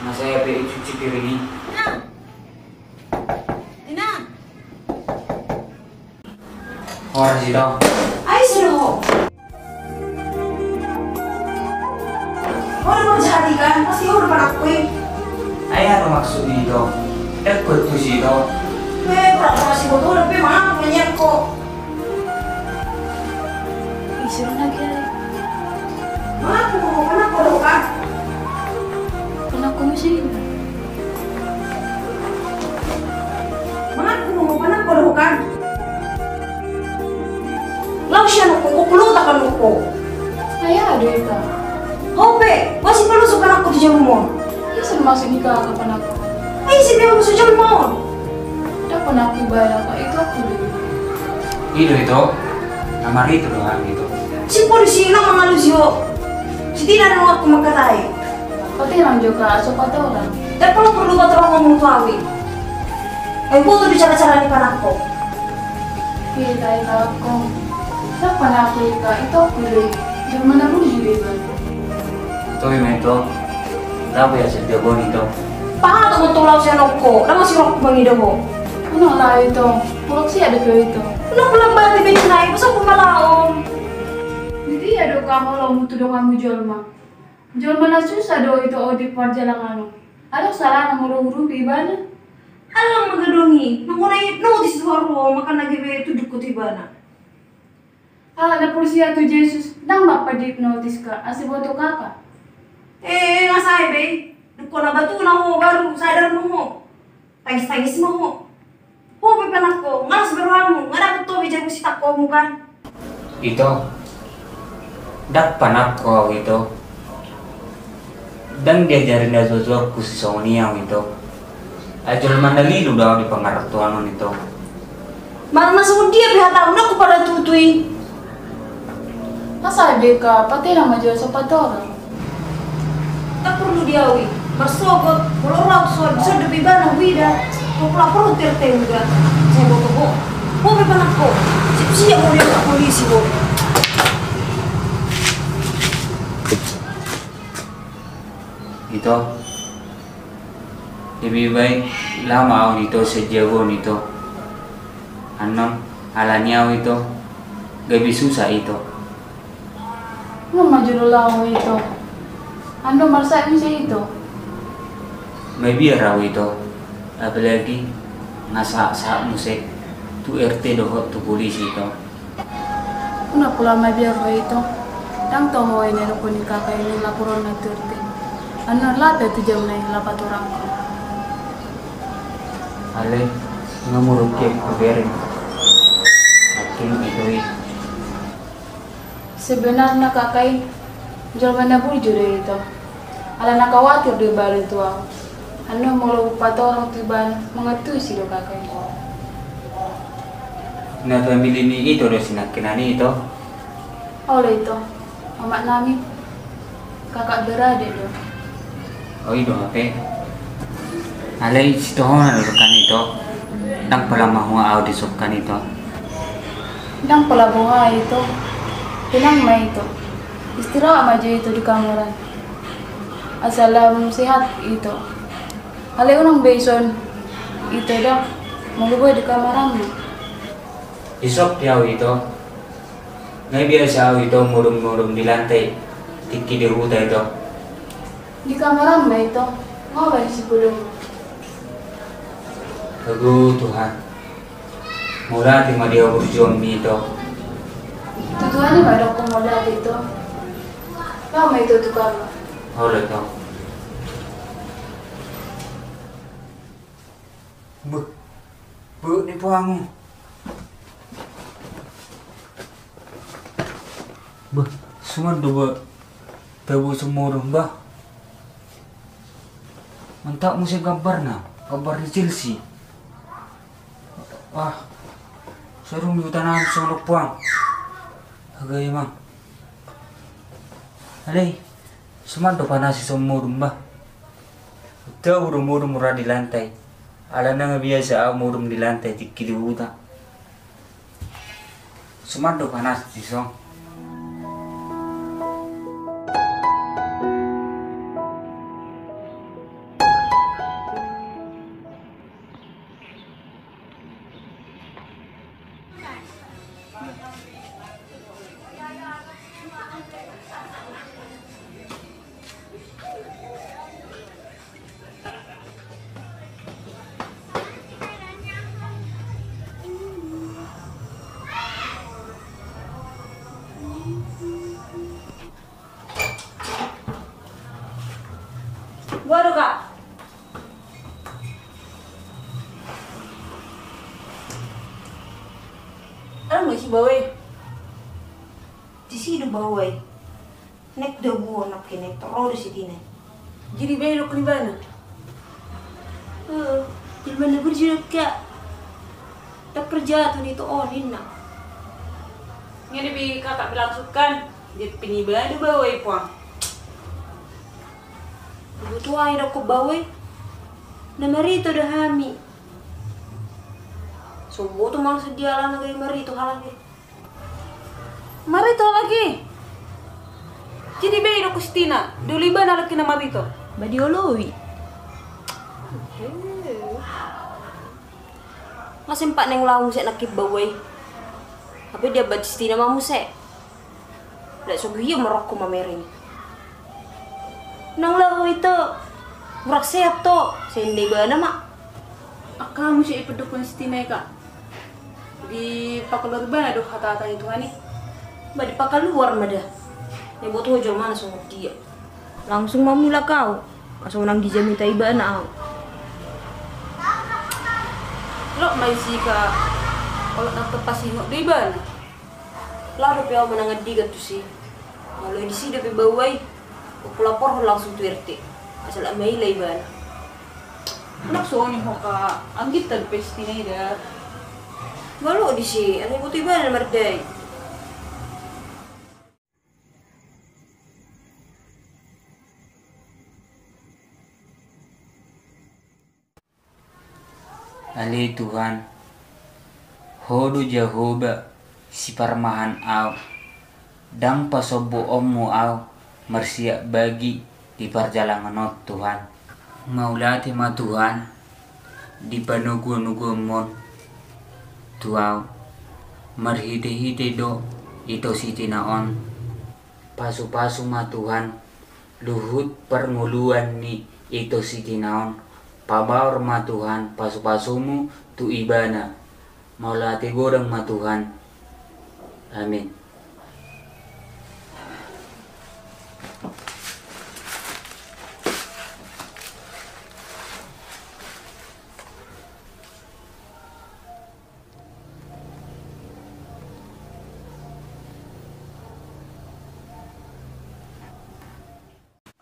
Nah saya pergi cuci piring ini. Ina. Orang sih dong. Ayo sudah. Orang mau jadi kan? Pasti orang pada kue. Ayah ada maksud itu. Betul sih dong. Berapa masih bodoh tapi mana punya kok. Isuran lagi ada. Mana aku mau kena bodoh kan? Kena aku masih. Mana aku mau kena bodoh kan? Lau siya nuko, kulo tak kan nuko. Ayah ada itu. Hope, masih perlu suka aku di jamu mo. Iya sudah masuk nikah kapan aku. Ay, si Beo masuk jamu mo. Dapat aku bayar kak itu aku dulu. Itu. Kamar itu doang gitu. Si polisi lang mengalus yo. Si Tina na ako magkatay. Pati lang juga sopa tau orang. Dan kalau perlu ka terang ngomong tuawi. Ay, buto di cara-cara ni panak ko. Iya tayo ako. Dapat aku nikah itu aku dulu. Jangan mana pun juga. Tapi itu. Tahu ya setiap bon itu. Paano ko tulaw siya ko? Naman si Rock bangida mo. Ano lah itu? Mulak sih ada ke itu. Ano ko lang ba di binay? Basta ko malaom. Jadi ada kamu lo mutu dong kamu jual mah. Jual mana susah do itu di perjalanan. Ada salah nomor huruf ibana. Alang magadungi. Nang unay notice dwaro makan lagi be tuduk ko tibana. Ah, na polisi tu Jesus. Nang mapadi-notice ka. Asi boto kakak. Nga say be. Dukko na batu na ho baru sadar mo ho. Tagis-tagis mo ho. Ho be panak ko. Ngalas berwamu. Nga dapat to bijay ko si takko mo kan. Itu. Dak panak ko gitu. Dan diajarin dia sesuatu si Sonia gitu. Ajul mandali udah di pengertuan itu. Mana nasa dia bihata mo na ko pada tutui. Masa beka pati lang majual sa patora. Tak perlu diawi. Bersogot. Kalau orang so debi bana wida. Kau perlu tertemu juga. Saya bawa ko. Ho be panak ko. Siap mo dia ka polisi ho. Itu lebih baik lama itu sejauh itu alanya itu gak bisa susah itu Ano majual lang itu. Ano marsa sih itu. may bira itu apalagi ngasa musik tu RT doho tu polisi itu Una pula may biar itu. Dang to mo ini ko ni kakak ini laporan na turte. Ano lahat itu jam na lapat orang ko. ale ngamuruk ke kaberin akin itu Sebenarnya kakak jual mana pun jure itu. Ala nakawatir di baru tua. Ano mau patorang tiban mengerti sih do kakak. na family ni itu udah sinakinani itu Oleh itu, amak nami kakak beradik do. oh itu apa ale situ hona kan itu nang pala mahua au disupkan itu Dang pala bunga itu. Tinang may itu. Istirahat aja itu di kamuran. Asalam sehat itu. Ale unang beson itu dah muluboy di kamaran mo. isok dia itu nggak biasa itu murung di lantai tiki di hutan itu Di kamaran mo itu. Ngawal si pulong. Aduh Tuhan mula tima dia berjuang itu Tujuannya ba dok kumoda dito. Lama itu tukar. oleh itu bu ni puangu semua dua tabu semua bah mentak musim gambar di Chelsea wah seru mi utanan solo puang agay mang alay sumando pa na si sumurong ba ito urong mura di lantai ala na nga biasa murong di lantai tikiliuta sumando pa na si song Bodoh kak. Ano mo si Baway? Di sino Baway? Nek daw buo nak kinek toro di sini. Jadi belok ni bana. Di mana berjaya kak? Tak kerja tu nito onin na. Ngene bi kakak bilang sukan, jadi pinibado Baway po. Butuh air aku Baway. Na marito dah hami. So butuh mang sedia lah nagay marito halagi. Marito lagi. Jadi beda ko si Tina. Duli ba nalaki na marito? Badiolowi. Masimpak neng laung sa nakip Baway. Tapi dia badis Tina mamu se. Dak sogiyo merokko mamering. Nang laung itu murak sehat to. Sende ba na mak? Akamu siya ipedukun si Tina ka. Di pakalor ba na do hatata itu ani? Ba di pakaluar mada. Nih butuh jual mana sama dia. Langsung mamula kau. Asal nang dijamin taiba na au. Lo may sika. Kalau nak pasingok di ba na? Laro pe au manangad digat tu si. Kalau di sini pe Baway. Pelapor langsung tu RT. Asal amai lay ba na. Anak suami ho ka. Ang gital pes Tina ida. Malo di si. Ano butuh ba na marday. Ali Tuhan, hodu Jehovah si parmahan au, dang pasobo ommu au, mersiak bagi di perjalanan Tuhan. Maulati ma Tuhan, di panugu-nugu mon, tuau, marhide-hide do, ito si tinaon. Pasu-pasu ma Tuhan, luhut pernguluan ni ito si tinaon. Pabaur ma Tuhan, pasu-pasumu tu ibana. Maulati godang ma Tuhan. Amin.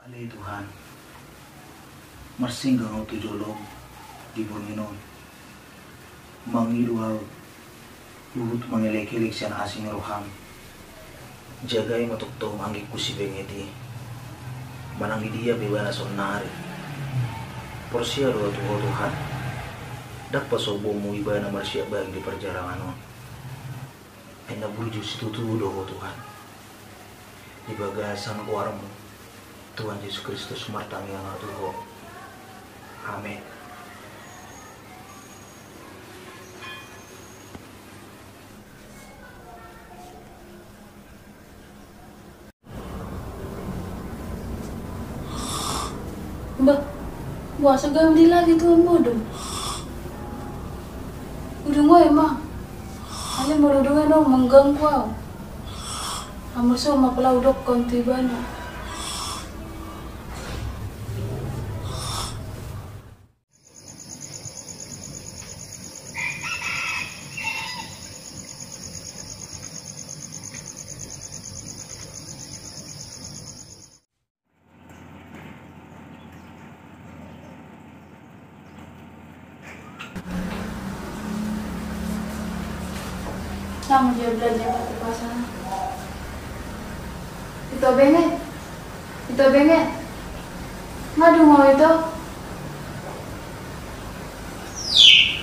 Alay Tuhan, marsinggang tu jolong di Panginoon. Mangiluhaw, luhut mangilik-ilik siya na asing roham. Jagay matuktong anggik ko si Bengeti. Manang idiya biwa na sonari. Porsiya doa Tuhan. Dakpasobo mo iba na marsya bag di perjalanan mo. Ay nabulju si tutudo ko Tuhan. Ibagasan ko mo. Tuhan Yesus Kristus martang yang atuho. Amin. Mbak, buasa gawin di lagi tuh bodoh. Udah mo emang. Ano mo dudungan no manggang ko. Amo so mapalaudok konti ba no. Sama dia belajar ke pasar. Itu bengen. Ngadu mau itu.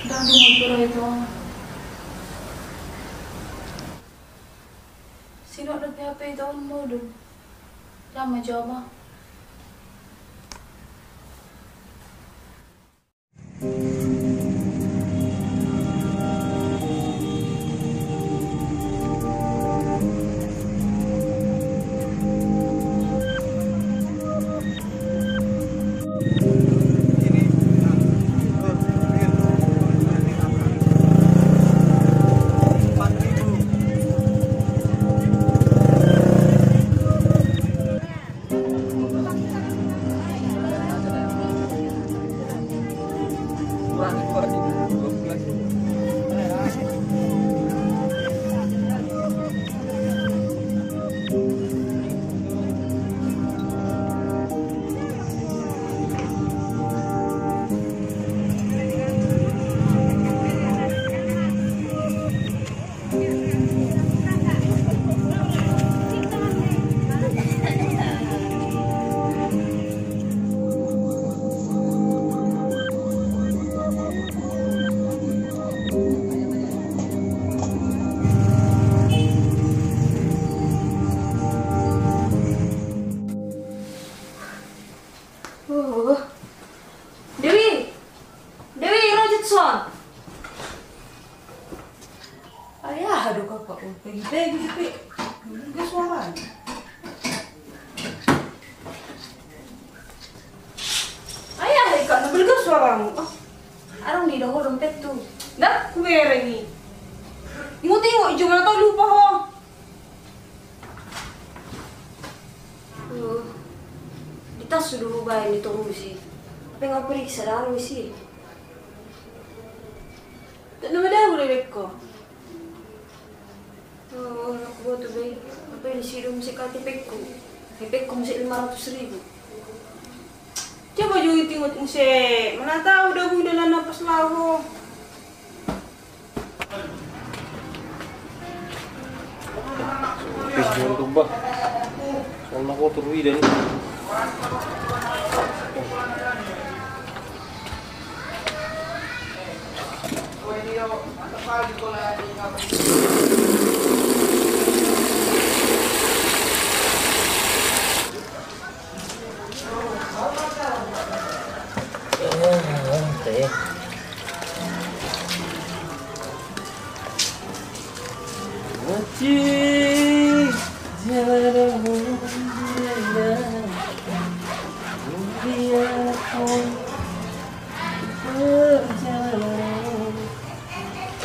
Dan mau itu. Sino ada PHP itu mau dong. Lama coba. suaramu? Oh, arang di daho dompet tuh. Dah, kubere ini. Mau tengok cuma tau lupa ho. Di tas sudah rubah ini tuh sih. Apa nggak periksa dah sih? Tak nama dah boleh beko. Oh, aku buat tuh baik. Apa yang sirum si KTP-ku? KTP-ku mesti 500.000. Coba juga tengok mesti. Mana tahu dah udah lana pas lahu. Habis dengan rubah. Sama aku turui dan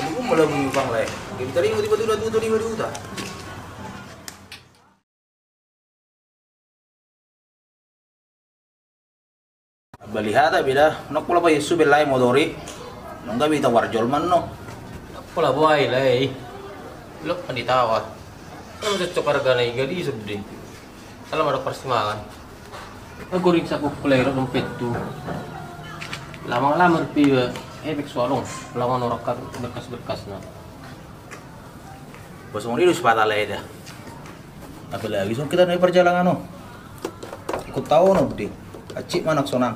Aku malah bunyi bang leh. Kita tadi tiba-tiba tuh di udah. Balihat beda, nok pula pa Yesu belai modori. Nong gabi ta warjol man no. pola buai lai. Lo kan ditawa. Kalau cocok harga naik gadi sedih. Kalau ada persimangan. Aku riksa ko player dompet tu. Lama-lama piwa efek suarong. Lawan orang kan berkas-berkas na. Bos mau itu sepatah leh dah. Apalagi so kita naik perjalanan no. Ikut tahu no budi. Acik manak sonang.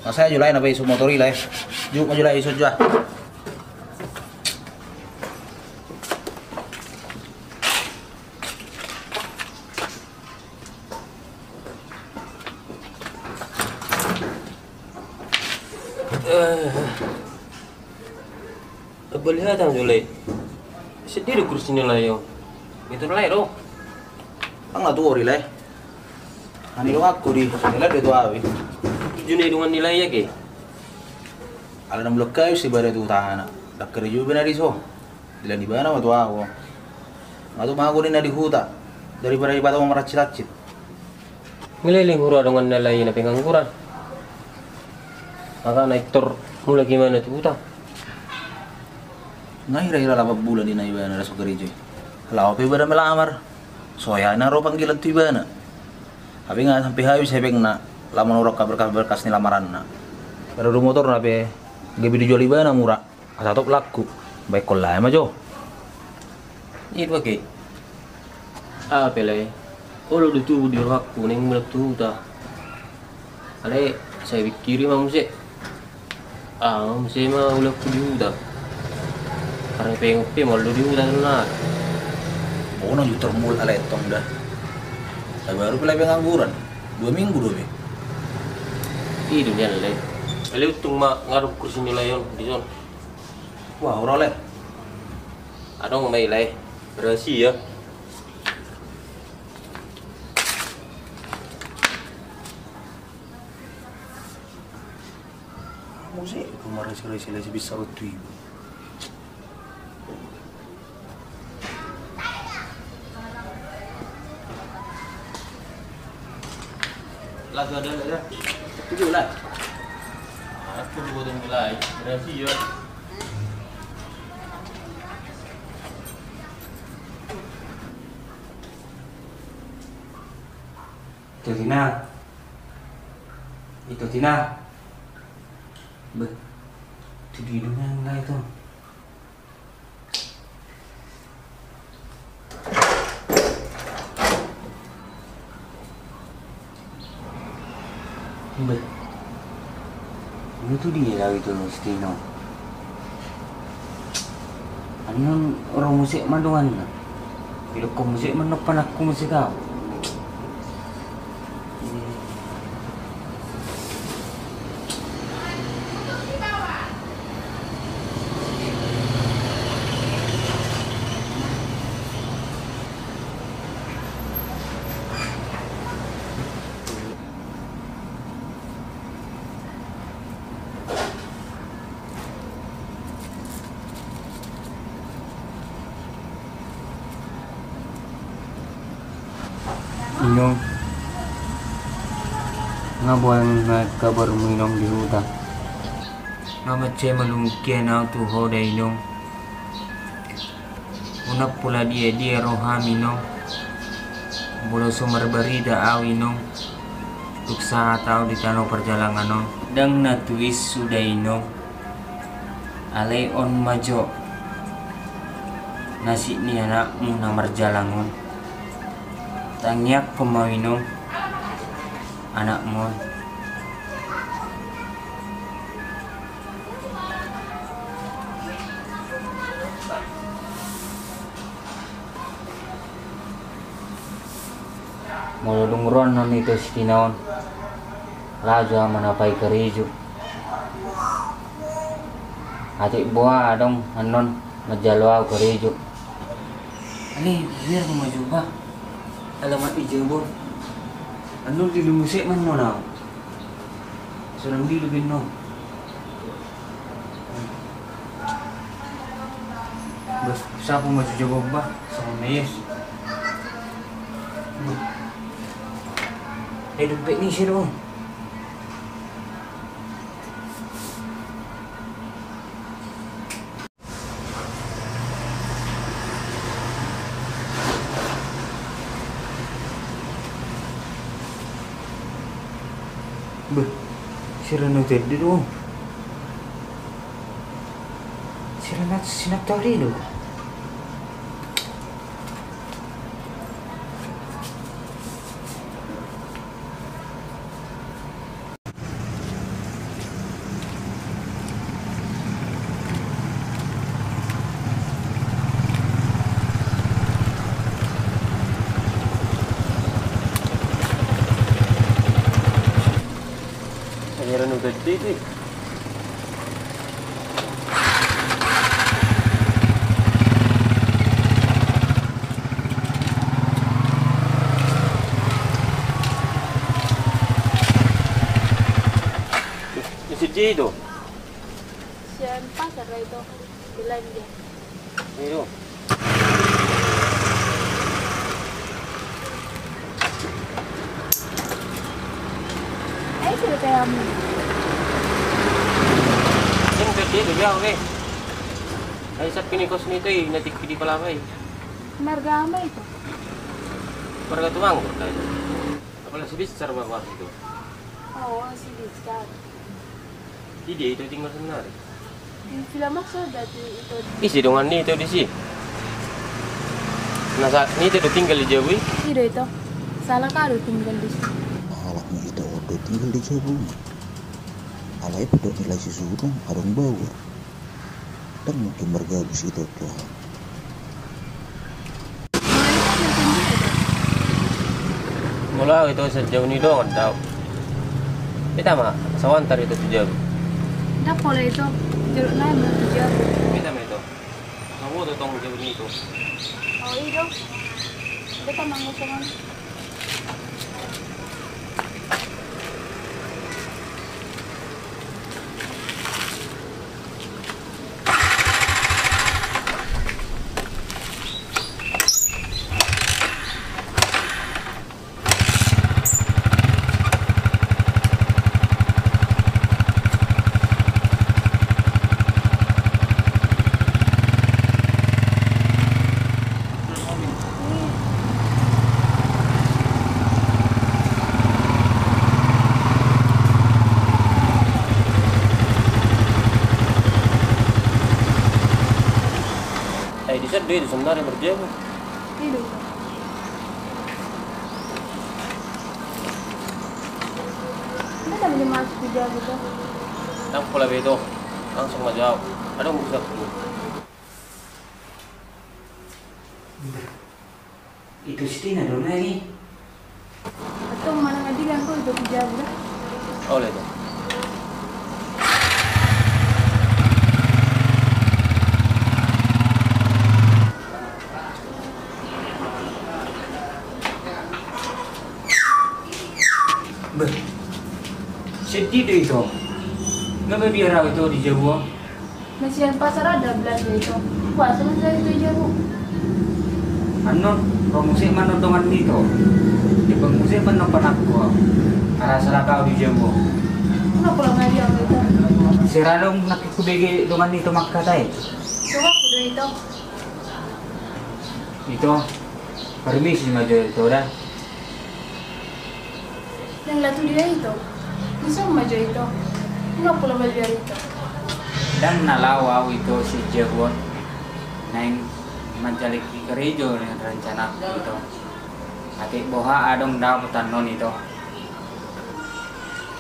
Masa aja lain apa isu motori lah. Juk maju lah isu jah. Belihat ang julay. Sedih di kursi nila yung. Itu nilai do. Ang natuori lah. Ani lo aku di nila de tuawi. Junay dengan nilai ya ke. Ala nam lokay si bare tu tahana. Dakkari ju benari so. Dila di bana matu ako. Ngatu mago ni na di huta. Dari bare ibata mo maracit-acit. Ngeliling hura dengan nilai na pengangguran. Maka naik tor mulai gimana tuh utang. Ngahira-hira 8 bulan di na ibana raso gereja. Lawa pe bara melamar. Soya na ro panggilan tu ibana. Tapi nga sampai habis hebeng na laman urok ka berkas-berkas ni lamaran na. Pero motor na pe gabi dijual ibana murah. Asatop laku. Baik kolay ma jo. Itu ke. Ah pele. Olo itu di aku neng meletu ta. Ale saya pikir mah mesti. Ah mesti mah ulah ku dah. Karena pengen mau lu dah na. Pokoknya ju termul ala etong dah. Tapi baru pelai pengangguran. 2 minggu dobe. Itu dia le. Ale utung mah ngaruh kursi nilai yon di son. Wah, ora le. Ada ngomai le. Rahasia. Musik kemarin sila bisa rutu. Lagu ada. Tujuh lah. Aku buat nilai. Rahasia. Itu Tina. Itu Tina. Be. Itu di dunia nilai itu. Be. Ini tuh dia lah itu Stino. Ano orang musik manduan na. Bila ko musik manopan aku musik kau. Inong, nga buwan nga kabar mo inong di huta. Nga matse malungkian na tuho da inong. Una pula dia roham inong. Bula sumarbarida aw inong. Tuksa tao di tano perjalanan non. Dang natuis sudah inong. Alay on majo. Nasi ni anakmu na marjalangon. Tangyak pemawinong anakmu. Muludungron non itu sitinaon. Raja manapai kereju. Atik buah adong anon majalwau kereju. Ani biar maju ba. Alamat ijebon. Anu di lumusik man mo na. Surang di lubin no. Bas sa ako maju jawab ba sa mayes. Duduk ni siya doon. Beh, siya rin tadi doon. Siya rin sinagtari doon. Akhirnya udah jadi. Isi itu. Siyan pasar itu. Bilang dia. Itu. Ay, sila kaya mo. Yang tadi itu biar oke. Ay saat pinikos nito natik di palabay. Margama itu. Warga tuang kayo. Apalagi sibis besar bawa itu. Oo, si Bizkar. Jadi itu tinggal sebenarnya. Sila maksud dati itu. Isi dengan ni itu di sini. Nah saat ini itu tinggal di Jawa. Sino itu? Salah karo tinggal di sini. Awaknya itu udah tinggal di Jawa. Alay pada nilai si surung arung bawah. Dan mungkin bergabus itu tuh. Mula itu sejauh ini doang tahu. Kita mah sawantar itu sejauh. Dah pola itu jeruk naik berarti jauh. Kita mah itu. Kamu tuh tong jauh ini itu. Oh iya dong. Kita mangusongan. Di sana itu sebenarnya berjauh. Iya. Kita boleh masuk ke jauh itu. Tang pola beto langsung majau. Ada musuh aku. Itu sih na doon lagi. Atau mana nggak bilang kok itu ke jauh dah. Oleh itu. Beh, sedih deh itu. Nggak biar itu di Jawa. Mesian pasar ada Belanda itu. Puasa masih itu jauh. Ano, promosi mana dengan itu. Di man panak ko. Para sa lakaw di Jebo. Ano pala nga diya ito? Si Ranong nakikubigi dungan dito makatay. Suka ko dito. Ito. Permisi majo ito dah. Yang lato dia itu. Bisa maju itu. Ano pala maju ito? Dan nalawaw ito si Jebo. Naing mancalik kerejo dengan rencana itu. Ati boha adong daw putanon itu.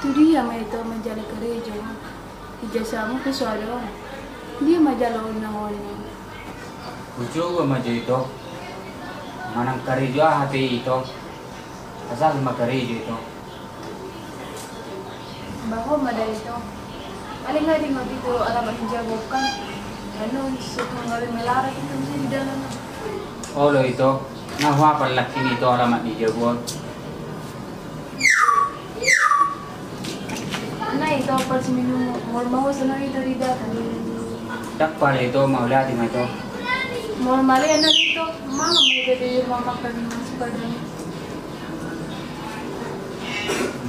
Itu dia mah itu menjadi gereja. Ijazahmu ke suara. Dia majalah orang-orang. Ujo maju itu. Manang kerejo hati itu. Asal mah kerejo itu. Bahwa mada itu. Paling nggak di itu alamat menjagokan. Ano, setengah kali melarang itu bisa di dalam. Oh lo itu. Nahwa palaki nito alamat di Jebo. Nah itu pas minum mau senang itu di dalam. Tak pala itu maulati mo ito. Mau mali ano itu, mama may jadi mama kan suka dan.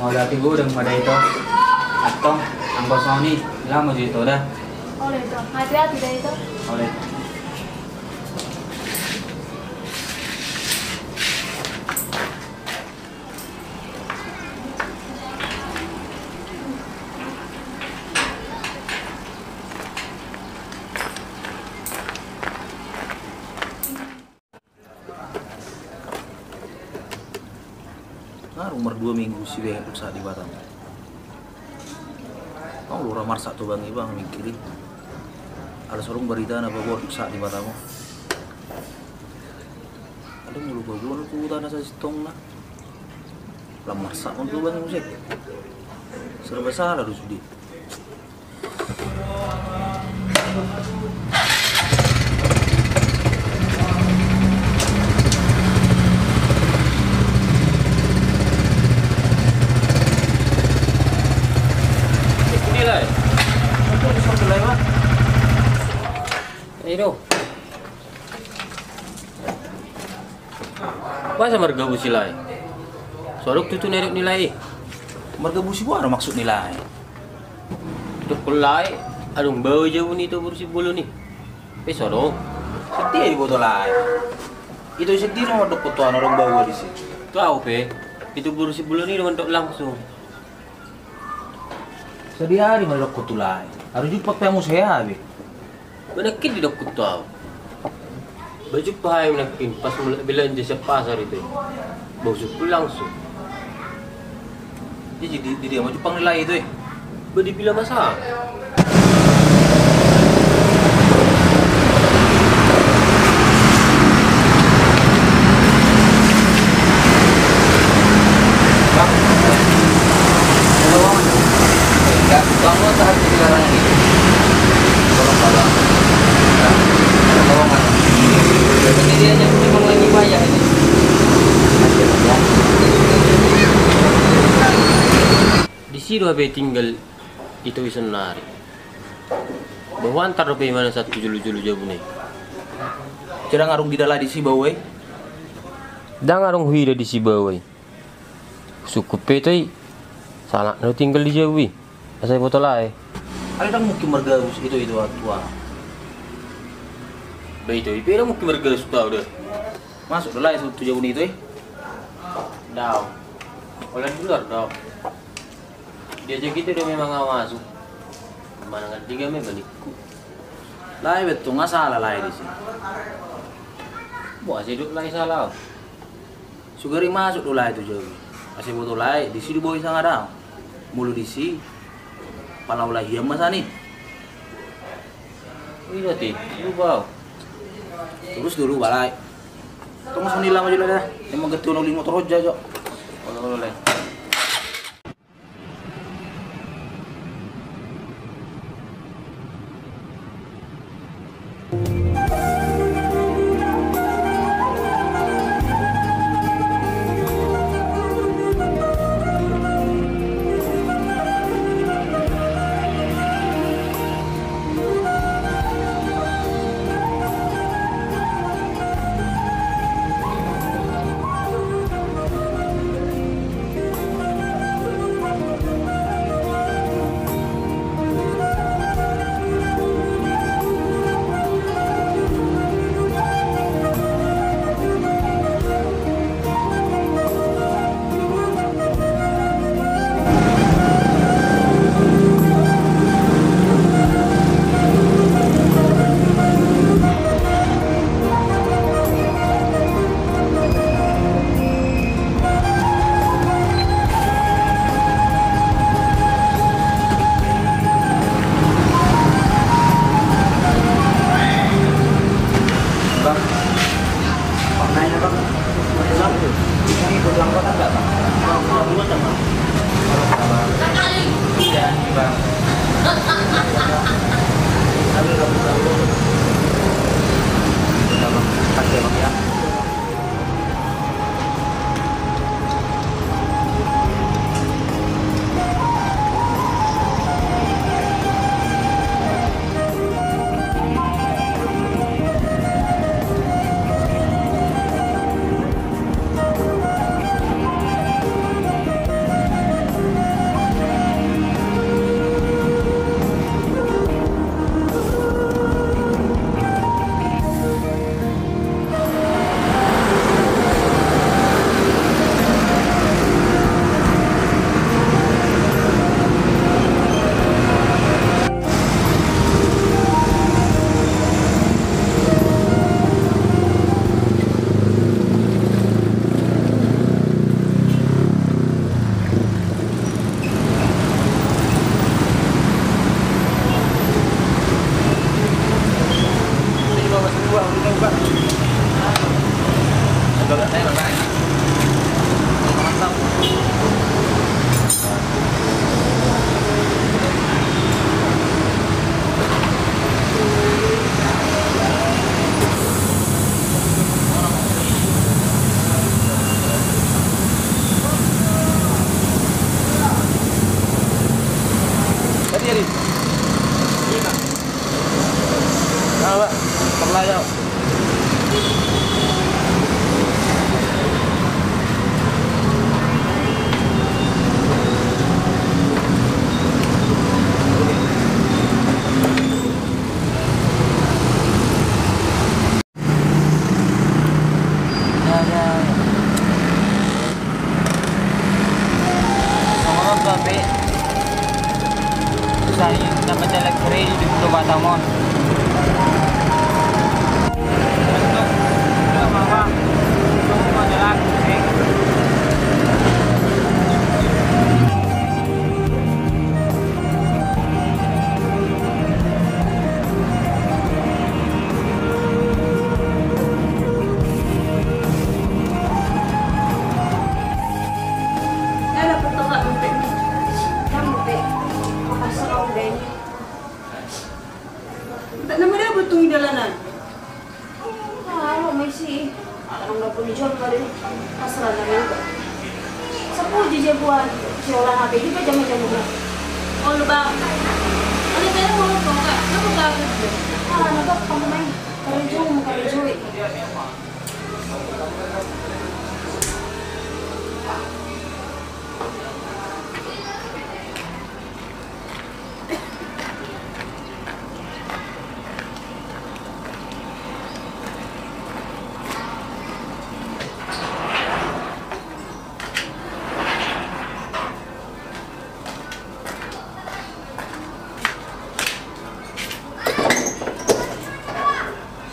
Maulati gudang mada ito. Atong ang boso ni lamo dito dah. Oleh itu, hati-hati dah itu. Oleh. Umur 2 minggu si Beng rusak di Batam. Kau lu ramar satu bang ibang mikirin. Ada sorong berita na bawa rusak di Batam. Ada mulu bawa tu tanah sa sitong na. Lamar sak pun tu bang musik. Serba salah tu sudi. Iro. Masa marga busilay? Sorok tutu nerek nilai. Marga busi buah maksud nilai. Dok kulay, anong bawa jauh nito berusi bulu nih? Sorok. Sedih di botol lain. Itu sedih nomor dok fotoan orang bawa di sini. Tahu pe? Itu berusi bulu nih dengan dok langsung. Sedih hari malah dok foto lain. Harus jumpa pemu saya abi. Manakit di dok tahu. Baju paham nakin pas mulai belanja sa pasar itu. Bau suku langsung. Jadi dia mau Jepang nilai itu Badi bila masalah. Kamu tahan di sekarang ini. Tolong tolong. Tolong. Ini dia yang cuma lagi bayar ini. Di sini habe tinggal itu bisa nari. Bahwa antar rupiah mana satu julu-julu jauh nih. Cerang arung di dalam di si bawah. Dan arung hui di si bawah. Suku petai salah no tinggal di jauh. Asal foto lah. Ada dang mungkin marga itu tua. Baik itu, tapi mungkin mereka sudah udah. Masuk dulu itu jauh itu Dah. Oleh luar dah. Dia aja gitu dia memang nggak masuk. Mana nggak tiga memang ikut. Lai betul nggak salah lai di sini. Buat hidup lagi salah. Sugari masuk dulu itu jauh. Asih foto lai di sini boy sangat ada. Mulu di sini. Palau lah hiam masa nih. Iya ti, lupa. Terus dulu balai. Tunggu sonila maju dah. Emang getih nol motor aja jo. Oleh. tadi dapat jalan kere di Pulau Batamon. Tak nama dia betul di dalanan. May si. Anong na po ni John pa rin. Kasara na rin ko. Sa po, di buwan. Siya wala natin. Di ba jama-jama ba? O, ba? Ano tayo mo ko ka? Ano ka agad ba? Nagap pa mo may. Karinjoy.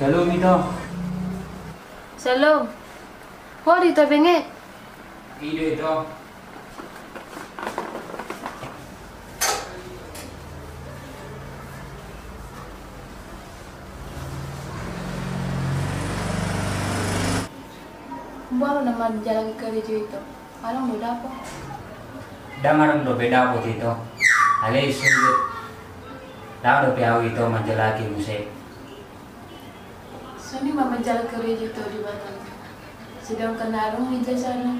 Shalom ito. Shalom. Ho, dito bengek. Ido ito. Baru naman jalan ke kerja itu. Alang udah apa? Dangarang do beda po dito. Alay sulit. Daw do piaw ito manjalaki musik. Sini mama jalan kerja itu di Batam. Sedangkan Arung di sana.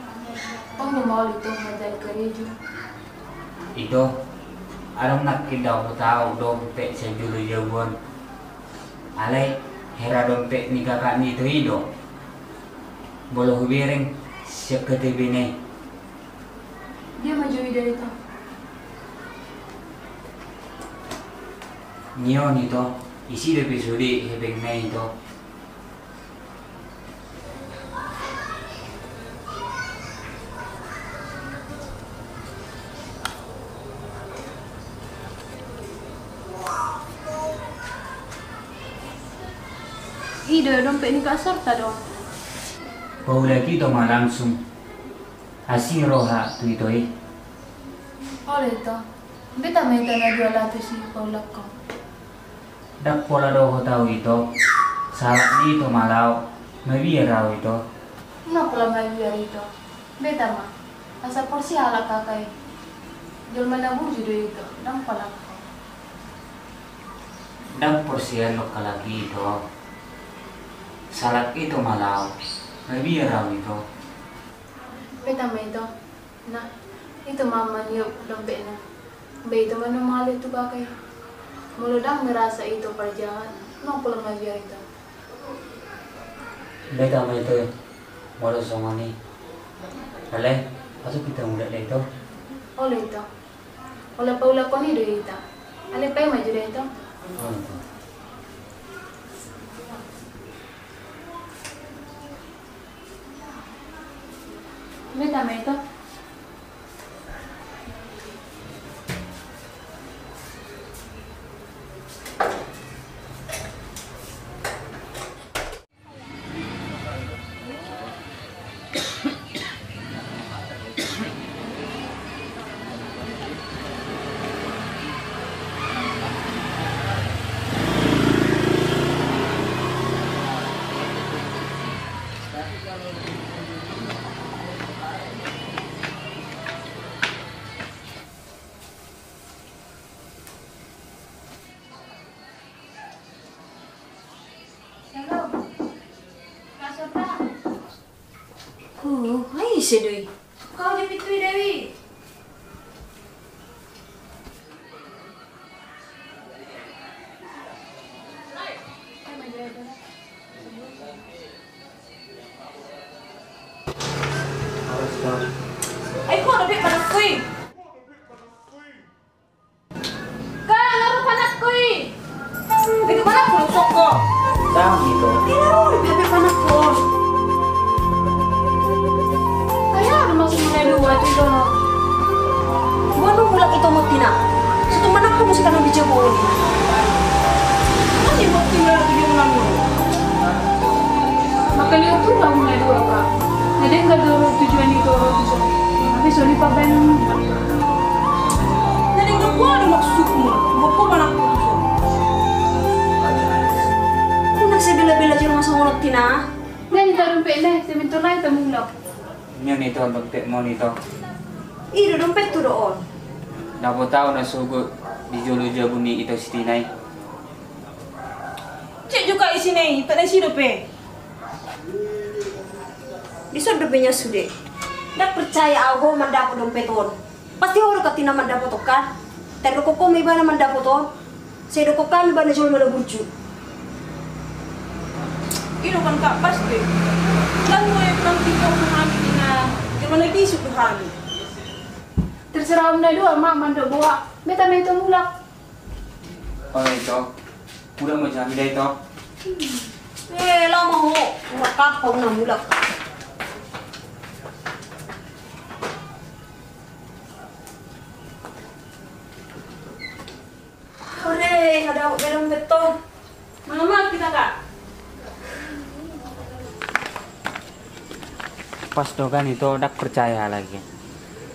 Pang mau itu jalan kerja. Ito, arong nakidaw ko tao dompet sa julo yawon. Alay, hera dompet ni kakak ni ito ido. Bolo hubiring siya katibine. Dia maju dari itu. Nyon ito, isi episode hebeng na ito. Ide dompet ni kasar tak dong? Paula kita langsung asing roha tu ito eh. Oleh itu, beta meta na jual tu si Paula ko. Dak pola do tahu ito. Salah ni ito malaw, mabiyaraw ito. No pula mai biar itu. Beta mah, asa porsi ala kakai. Jual mana bu judo itu, dang pala ko. Dak porsian lo kalagi ito. Salah ito malaw, mabiyaraw ito. Beta mah itu, nah itu mama niyo dompet na. Beta mana malu itu kakai. Muludang merasa itu perjalanan, no pula mai biar itu. Beta mo ito eh. Molo songani. Alay, pasok kita muda ito. Oleh itu, oleh Paula ko ni do ita. Ale pay maju do itu. Oh, ito. Beta mah itu. Ay, si Dewi. Kau di pitu Dewi. Ay, kau ada panak kui. Kau ada panak kui. Bagaimana kalau soko? Tao ito. Tidak, ada panak kui. Masih mulai dua itu no. Buat nung bulan itu mau tina. Satu mana aku mesti kan kalian tuh kamu na dua kak. Jadi nggak dulu tujuan itu orang tuh. Tapi sorry pak Ben. Jadi nggak gua ada maksudmu. Bapak mana aku tuh? Kau nak saya bela-bela jangan masuk orang tina. Nah kita dompet nih, sebentar lagi kita mulak. Nyo nito dompet mo nito. Iya dompet tuh doon. Dapat tahu na sugo di jolo jabuni ito si Tinay. Cek juga isi nih, tak ada isi dompet. Bisa dompetnya sudah. Dah percaya aku mendapat dompet on. Pasti orang katina mendapat kan. Tapi kok kami bana mendapat on. Saya doko kami bana jual malah bucu. Ini kan kak pasti. Lalu yang nanti kau kami tina, jangan lagi suku kami. Terserah om na dua, mak mandok bawa. Beta na itu mulak. Oh ito. Udah mo jami da ito. Lama ho. Murah kapag na mulak. Hore, ada aku dalam beton. Mana kita kak? Pas to kan itu dak percaya lagi.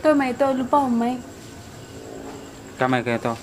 Tuh, may ito, lupa om, may. Kamay kayo to.